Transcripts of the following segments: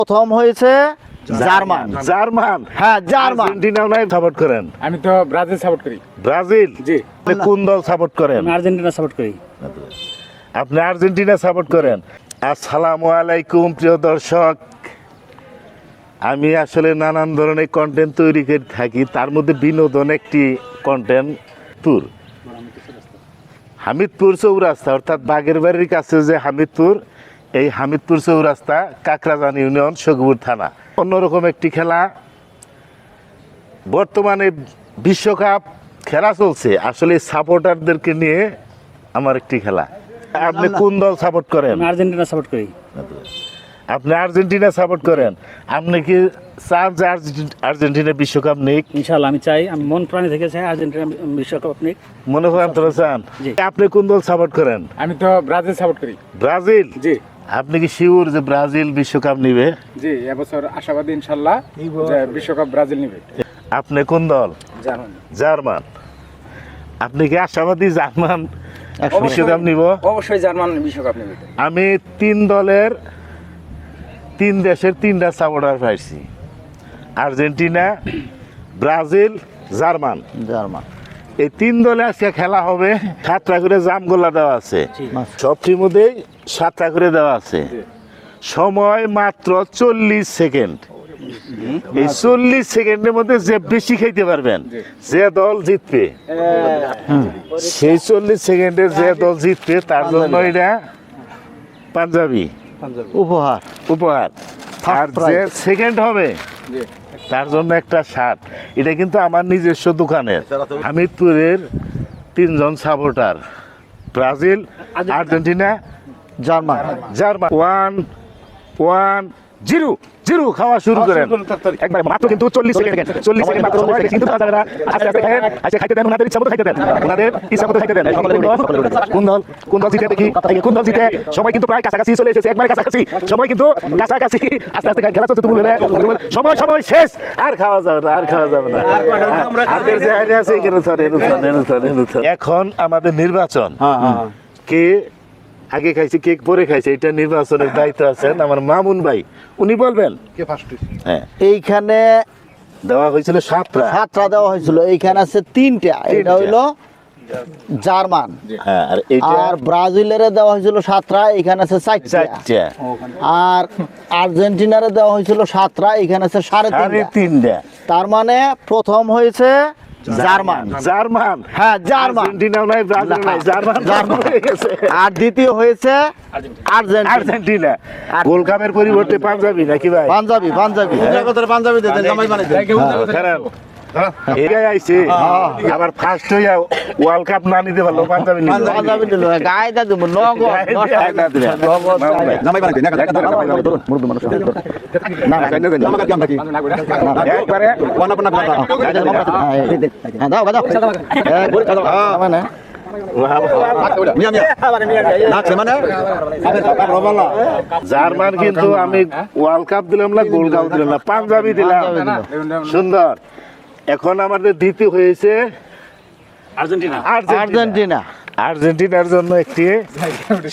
প্রথম হয়েছে German. German, হ্যাঁ জার্মান। আর্জেন্টিনা নাই সাপোর্ট করেন? আমি তো ব্রাজিল সাপোর্ট করি। ব্রাজিল? জি। আপনি কোন দল সাপোর্ট করেন? আমি আর্জেন্টিনা সাপোর্ট করি। আপনি আর্জেন্টিনা সাপোর্ট করেন। আসসালামু আলাইকুম প্রিয় দর্শক, আমি আসলে নানান ধরনের কন্টেন্ট তৈরি করে থাকি, তার মধ্যে বিনোদন একটি কন্টেন্ট। ট্যুর হামিদপুর চৌরাস্তা, অর্থাৎ বাগের বাড়ির কাছে যে হামিদপুর, এই হামিদপুর চৌরাস্তা, কাকরাজান ইউনিয়ন, সখীপুর থানা। অন্যরকম একটি খেলা, বর্তমানে বিশ্বকাপ খেলা চলছে, আসলে সাপোর্টারদেরকে নিয়ে আমার একটি খেলা। আপনি কোন দল সাপোর্ট করেন? আমি আর্জেন্টিনা সাপোর্ট করি। আপনি আর্জেন্টিনা সাপোর্ট করেন। আপনি কি চান যে আর্জেন্টিনা বিশ্বকাপ নিক? ইনশাআল্লাহ আমি চাই, আমি মন প্রাণী থেকে চাই আর্জেন্টিনা বিশ্বকাপ নিক। মনে হয় আপনারা চান। জি। আপনি কোন দল সাপোর্ট করেন? আমি তো ব্রাজিল সাপোর্ট করি। ব্রাজিল? জি আপনি কি শিওর যে ব্রাজিল বিশ্বকাপ নিবে? জি, এবছর আশাবাদী ইনশাল্লাহ যে বিশ্বকাপ ব্রাজিল নেবে। আপনি কোন দল? জার্মানি। জার্মান। আপনি কি আশাবাদী জার্মান বিশ্বকাপ নিব? অবশ্যই জার্মান বিশ্বকাপ নেবে। আমি তিন দেশের তিনটা সাপোর্টার পাইছি, আর্জেন্টিনা, ব্রাজিল, জার্মান। জার্মান। এই তিন দলে আজকে খেলা হবে। 7টা করে জামগোলা দেওয়া আছে, সব টির মধ্যেই 7টা করে দেওয়া আছে। সময় মাত্র 40 সেকেন্ড। এই 40 সেকেন্ডের মধ্যে যে বেশি খাইতে পারবেন, যে দল জিতবে, সেই 40 সেকেন্ডে যে দল জিতবে তার জন্য এটা পাঞ্জাবি উপহার। উপহার। আর যে সেকেন্ড হবে তার জন্য একটা শার্ট। এটা কিন্তু আমার নিজস্ব দোকানের। হামিদপুরের 3 জন supporter, Brazil, Argentina, German. German. 1-1-0 খাওয়া শুরু করেন। একবার মাত্র কিন্তু 40 সেকেন্ড মাত্র সময় আছে, কিন্তু তারা আস্তে আস্তে খায়, আজকে খাইতে দেন, ওনাদের ইচ্ছা মতো খাইতে দেন, ওনাদের ইচ্ছা মতো খাইতে দেন। কোন দল জিতে দেখি, কোন দল জিতে। সময় কিন্তু প্রায় কাছাকাছি চলে এসেছে, একবারে কাছাকাছি, সময় কিন্তু কাছাকাছি। আস্তে আস্তে খেলা চলছে, তুমি সময় শেষ, আর খাওয়া যাবে না, আর খাওয়া যাবে না। হাতের যে আইডিয়া আছে এখানে স্যার। এখন আমাদের নির্বাচন, কে আগে খাইছে কে পরে খাইছে, এটা নির্বাচনের দায়িত্ব আছেন আমার মামুন ভাই, উনি বলবেন কে ফার্স্ট। হ্যাঁ, এইখানে দেওয়া হয়েছিল 7টা দেওয়া হয়েছিল, এইখানে আছে 3টা। এটা হইলো জার্মান। হ্যাঁ, আর এইটা আর ব্রাজিলের দেওয়া হয়েছিল 7টা, এখানে আছে 4টা। 4টা। আর আর্জেন্টিনারে দেওয়া হয়েছিল 7টা, এখানে আছে 3.5টা। 3.5টা। তার মানে প্রথম হয়েছে জার্মান। জার্মান, হ্যাঁ জার্মান। আর্জেন্টিনাও নাই, ব্রাজিল নাই, জার্মান হয়ে গেছে। আর দ্বিতীয় হয়েছে আর্জেন্টিনা। গোল্ড কাপের পরিবর্তে পাঞ্জাবি নাকি ভাই? পাঞ্জাবি। পাঞ্জাবি দিতেন জামাই বানাইতেন। খারাপ এটাই আইছে। আবার ফার্স্ট হইয়া ওয়ার্ল্ড কাপ না নিতে পারলো, পাঞ্জাবি নিল। পাঞ্জাবি নিল, গায়ে দা দেব নগদ। জামাই বানাইতেন মুরব্বি মানুষ না একবারে দাও মানে জার্মান কিন্তু আমি ওয়ার্ল্ড কাপ দিলাম না, গোল্ড কাপ দিলাম না, পাঞ্জাবি দিলাম। সুন্দর। এখন আমাদের দ্বিতীয় হয়েছে আর্জেন্টিনা। আর্জেন্টিনার জন্য একটি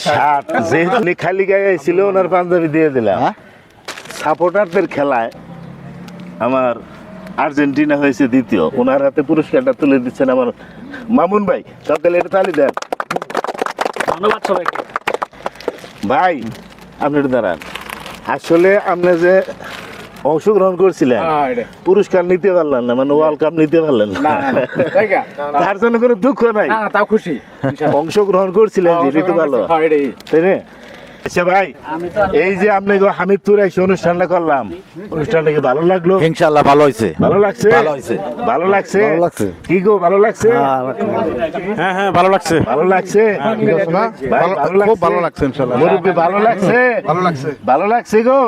শার্ট, যেহেতু খালি গায়ে ছিল ওনার পাঞ্জাবি দিয়ে দিলাম। সাপোর্টারদের খেলায় আমার আর্জেন্টিনা হয়েছে দ্বিতীয়, ওনার হাতে পুরস্কারটা তুলে দিচ্ছেন আমার মামুন ভাই। সকালে এটা তালি দেন। ধন্যবাদ সবাইকে। ভাই আপনি একটু দাঁড়ান। আসলে আপনি যে অংশগ্রহণ করছিলেন, পুরস্কার নিতে পারলেন না, মানে ওয়ার্ল্ড কাপ নিতে পারলেন না, তার জন্য কোনো দুঃখ নাই, তাও খুশি। অংশগ্রহণ করছিলেন যে নিতে পারলো, তাই না? আচ্ছা ভাই, এই যে আপনি হামিদপুর এসে অনুষ্ঠানটা করলাম, অনুষ্ঠানটা কি ভালো লাগলো? ইনশাআল্লাহ ভালো হয়েছে। ভালো লাগছে? ভালো লাগছে? কি গো ভালো লাগছে? হ্যাঁ ভালো লাগছে। ভালো লাগছে? খুব ভালো লাগছে ইনশাআল্লাহ। মুরব্বি ভালো লাগছে? ভালো লাগছে গো?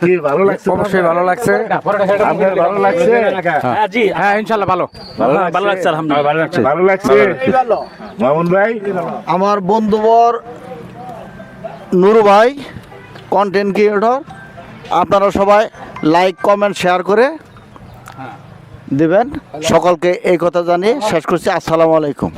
কি ভালো লাগছে? অবশ্যই ভালো লাগছে। আপনার ভালো লাগছে? জি হ্যাঁ ইনশাআল্লাহ ভালো লাগছে, আলহামদুলিল্লাহ ভালো লাগছে। মামুন ভাই, আমার বন্ধুবর নুরু ভাই, কন্টেন্ট ক্রিয়েটর, আপনারা সবাই লাইক কমেন্ট শেয়ার করে দিবেন। সকলকে এই কথা জানিয়ে শেষ করছি। আসসালামু আলাইকুম।